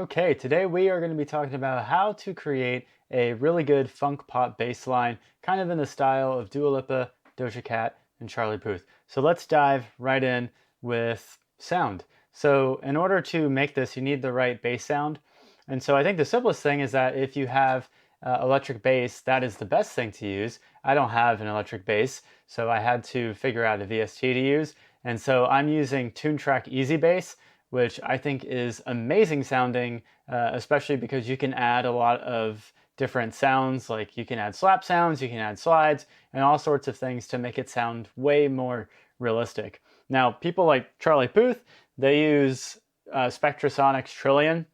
Okay, today we are going to be talking about how to create a really good funk pop bass line, kind of in the style of Dua Lipa, Doja Cat, and Charlie Puth. So let's dive right in with sound. So in order to make this, you need the right bass sound. And so I think the simplest thing is that if you have electric bass, that is the best thing to use. I don't have an electric bass, so I had to figure out a VST to use. And so I'm using TuneTrack Easy Bass, which I think is amazing sounding, especially because you can add a lot of different sounds. Like you can add slap sounds, you can add slides, and all sorts of things to make it sound way more realistic. Now, people like Charlie Puth, they use Spectrasonics Trillion,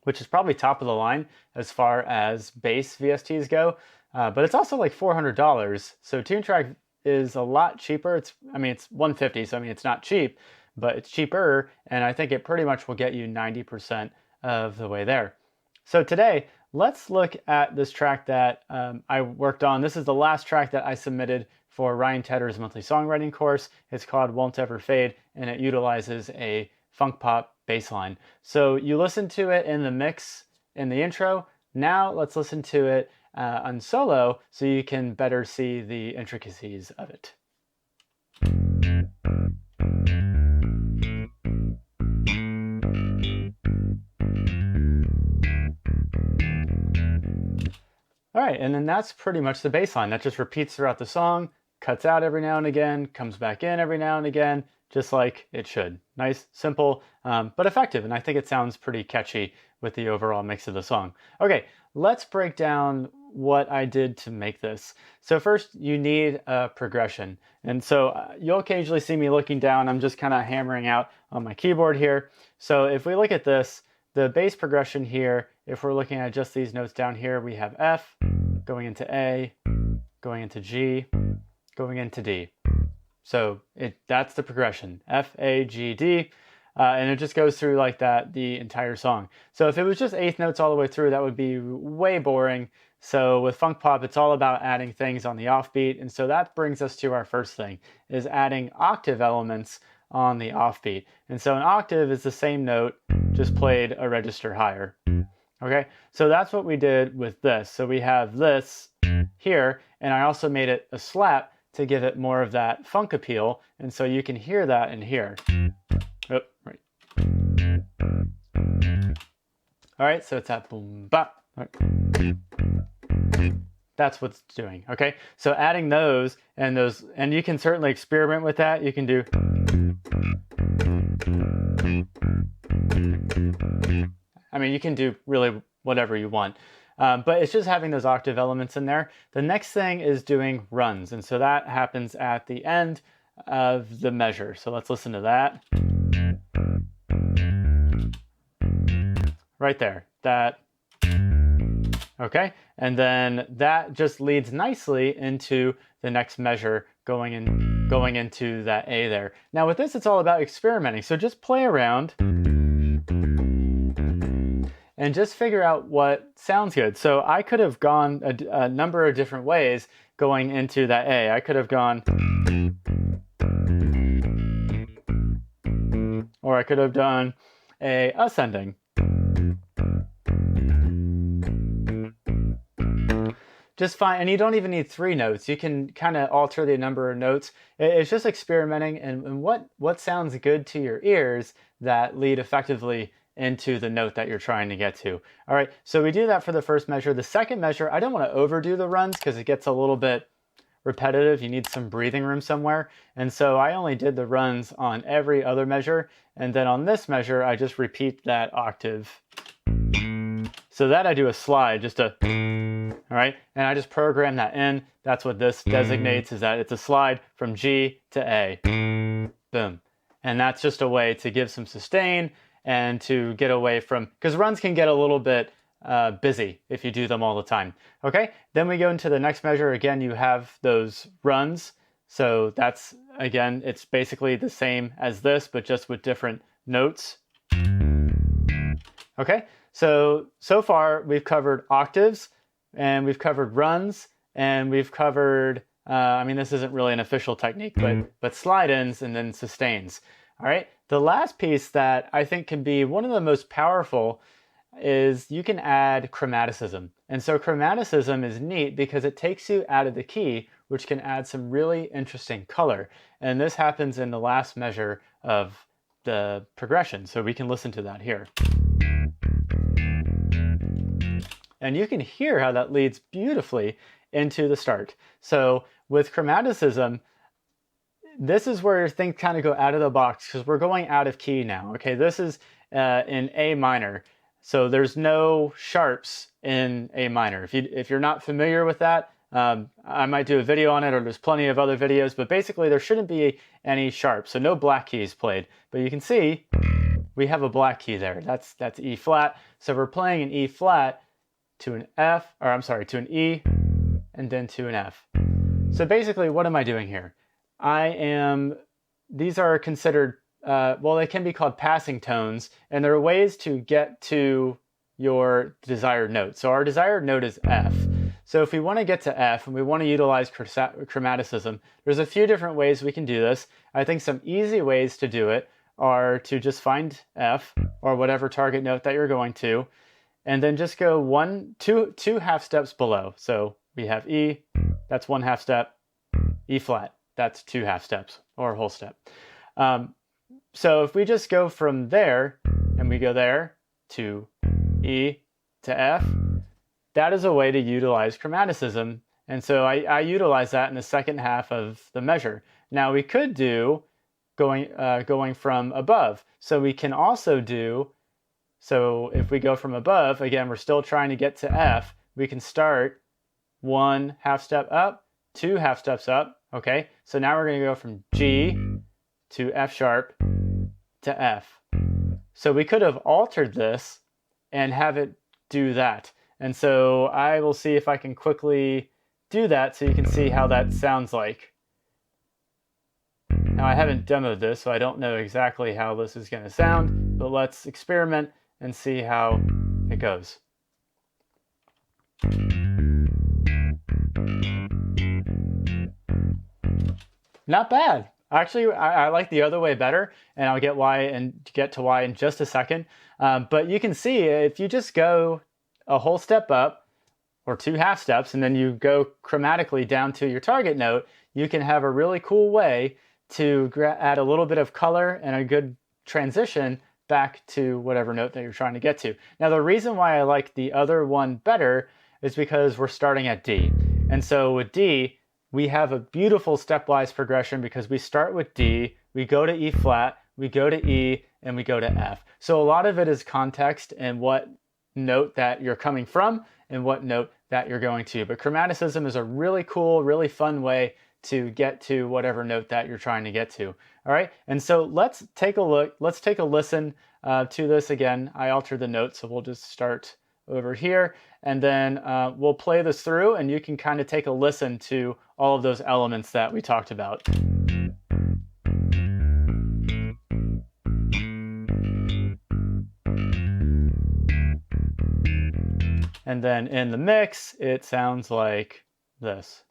which is probably top of the line as far as bass VSTs go, but it's also like $400. So TuneTrack is a lot cheaper. It's $150, so it's not cheap, but it's cheaper, and I think it pretty much will get you 90% of the way there. So today, let's look at this track that I worked on. This is the last track that I submitted for Ryan Tedder's monthly songwriting course. It's called Won't Ever Fade, and it utilizes a funk pop bass line. So you listen to it in the mix in the intro. Now let's listen to it on solo so you can better see the intricacies of it. All right, and then that's pretty much the bass line. That just repeats throughout the song, cuts out every now and again, comes back in every now and again, just like it should. Nice, simple, but effective, and I think it sounds pretty catchy with the overall mix of the song. Okay, let's break down what I did to make this. So first, you need a progression. And so you'll occasionally see me looking down. I'm just kind of hammering out on my keyboard here. So if we look at this, the bass progression here, if we're looking at just these notes down here, we have F, going into A, going into G, going into D. So that's the progression, F, A, G, D, and it just goes through like that the entire song. So if it was just eighth notes all the way through, that would be way boring. So with funk pop, it's all about adding things on the offbeat, and so that brings us to our first thing, is adding octave elements on the offbeat. And so an octave is the same note, just played a register higher. Okay, so that's what we did with this. So we have this here, and I also made it a slap to give it more of that funk appeal, and so you can hear that in here. Oh, right. All right, so it's that boom bop. Right. That's what's doing. Okay, so adding those, and you can certainly experiment with that. You can do. You can do really whatever you want. But it's just having those octave elements in there. The next thing is doing runs. And so that happens at the end of the measure. So let's listen to that. Right there. That. Okay. And then that just leads nicely into the next measure going into that A there. Now with this, it's all about experimenting. So just play around and just figure out what sounds good. So I could have gone a number of different ways going into that A. I could have gone, or I could have done a ascending. Just fine, and you don't even need three notes. You can kind of alter the number of notes. It's just experimenting and what sounds good to your ears that lead effectively into the note that you're trying to get to. All right, so we do that for the first measure. The second measure, I don't want to overdo the runs because it gets a little bit repetitive. You need some breathing room somewhere. And so I only did the runs on every other measure. And then on this measure, I just repeat that octave. So that I do a slide, just a, all right? And I just program that in. That's what this designates, is that it's a slide from G to A. Boom. And that's just a way to give some sustain and to get away from, because runs can get a little bit busy if you do them all the time. Okay, then we go into the next measure. Again, you have those runs. So that's, again, it's basically the same as this, but just with different notes. Okay, so far we've covered octaves, and we've covered runs, and we've covered, this isn't really an official technique, but slide-ins and then sustains. All right, the last piece that I think can be one of the most powerful is you can add chromaticism. And so chromaticism is neat because it takes you out of the key, which can add some really interesting color. And this happens in the last measure of the progression. So we can listen to that here. And you can hear how that leads beautifully into the start. So with chromaticism, this is where things kind of go out of the box because we're going out of key now. Okay, this is in A minor. So there's no sharps in A minor. If you're not familiar with that, I might do a video on it, or there's plenty of other videos, but basically there shouldn't be any sharps. So no black keys played. But you can see we have a black key there. That's E flat. So we're playing an E flat to an F, or I'm sorry, to an E, and then to an F. So basically, what am I doing here? These are considered, well, they can be called passing tones, and there are ways to get to your desired note. So our desired note is F. So if we want to get to F and we want to utilize chromaticism, there's a few different ways we can do this. I think some easy ways to do it are to just find F, or whatever target note that you're going to, and then just go two half steps below. So we have E, that's 1 half step, E flat, that's 2 half steps, or a whole step. So if we just go from there, and we go there to E to F, that is a way to utilize chromaticism. And so I utilize that in the second half of the measure. Now we could do going from above. So we can also do, so if we go from above, again, we're still trying to get to F, we can start 1 half step up, 2 half steps up, okay? So now we're gonna go from G to F sharp to F. So we could have altered this and have it do that. And so I will see if I can quickly do that so you can see how that sounds like. Now I haven't demoed this, so I don't know exactly how this is gonna sound, but let's experiment and see how it goes. Not bad. Actually, I like the other way better, and I'll get to why in just a second. But you can see if you just go a whole step up, or 2 half steps, and then you go chromatically down to your target note, you can have a really cool way to add a little bit of color and a good transition back to whatever note that you're trying to get to. Now, the reason why I like the other one better is because we're starting at D. And so with D, we have a beautiful stepwise progression because we start with D, we go to E flat, we go to E, and we go to F. So a lot of it is context and what note that you're coming from and what note that you're going to. But chromaticism is a really cool, really fun way to get to whatever note that you're trying to get to. All right, and so let's take a look, let's take a listen to this again. I altered the note, so we'll just start over here, and then we'll play this through, and you can kind of take a listen to all of those elements that we talked about. And then in the mix, it sounds like this.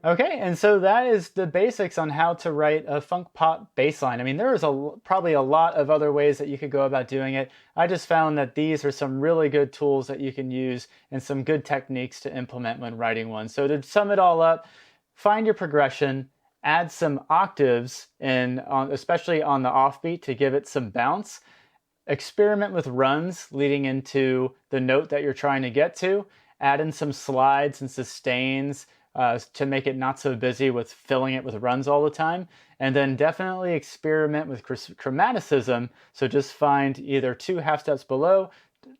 Okay, and so that is the basics on how to write a funk pop bass line. I mean, there is probably a lot of other ways that you could go about doing it. I just found that these are some really good tools that you can use and some good techniques to implement when writing one. So to sum it all up, find your progression, add some octaves, especially on the offbeat to give it some bounce. Experiment with runs leading into the note that you're trying to get to. Add in some slides and sustains to make it not so busy with filling it with runs all the time. And then definitely experiment with chromaticism. So just find either 2 half steps below,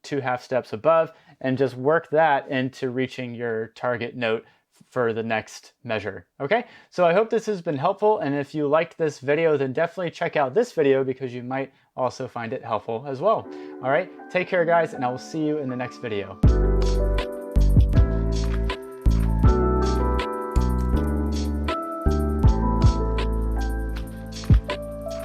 2 half steps above, and just work that into reaching your target note for the next measure. Okay, so I hope this has been helpful, and if you liked this video, then definitely check out this video because you might also find it helpful as well. All right, take care guys, and I will see you in the next video.